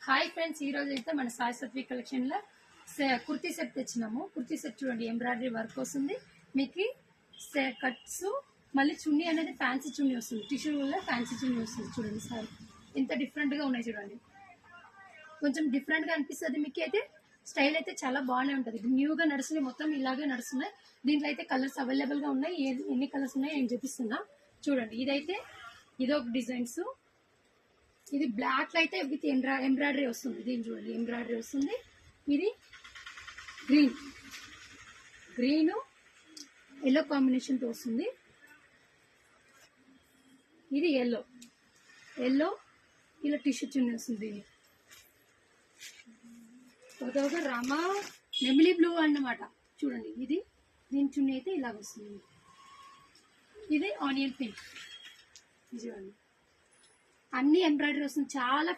Hi friends, ఈ రోజు అయితే మన సాయి సత్వి కలెక్షన్ లో కుర్తీ సెట్ తెచ్చినాము. కుర్తీ సెట్ చూడండి, ఎంబ్రాయిడరీ వర్క్ వస్తుంది మీకు. కట్స్ మళ్ళీ చున్నీ అనేది ఫ్యాన్సీ చున్నీ వస్తుంది, టిష్యూ వల్ల ఫ్యాన్సీ చున్నీ వస్తుంది. చూడండి సార్, ఇంత డిఫరెంట్ గా ఉన్నాయి. చూడండి, కొంచెం డిఫరెంట్ గా అనిపిస్తుంది మీకు. అయితే స్టైల్ అయితే చాలా బాగానే ఉంటుంది. న్యూగా నడుస్తున్నాయి, మొత్తం ఇలాగే నడుస్తున్నాయి. దీంట్లో అయితే కలర్స్ అవైలబుల్ గా ఉన్నాయి. ఎన్ని కలర్స్ ఉన్నాయి నేను చూపిస్తున్నా. చూడండి, ఇదైతే ఇదొక డిజైన్స్. ఇది బ్లాక్ లో అయితే విత్ ఎంబ్రాయిడరీ వస్తుంది. దీని చూడండి, ఎంబ్రాయిడరీ వస్తుంది. ఇది గ్రీన్ ఎల్లో కాంబినేషన్ తో వస్తుంది. ఇది ఎల్లో ఇలా టిష్యూ చున్నీ వస్తుంది. ఒక రామా నెమిలి బ్లూ అన్నమాట. చూడండి, ఇది దీని చున్నీ అయితే ఇలాగ వస్తుంది. ఇది ఆనియన్ పింక్. చూడండి, అన్ని ఎంబ్రాయిడరీ వస్తుంది. చాలా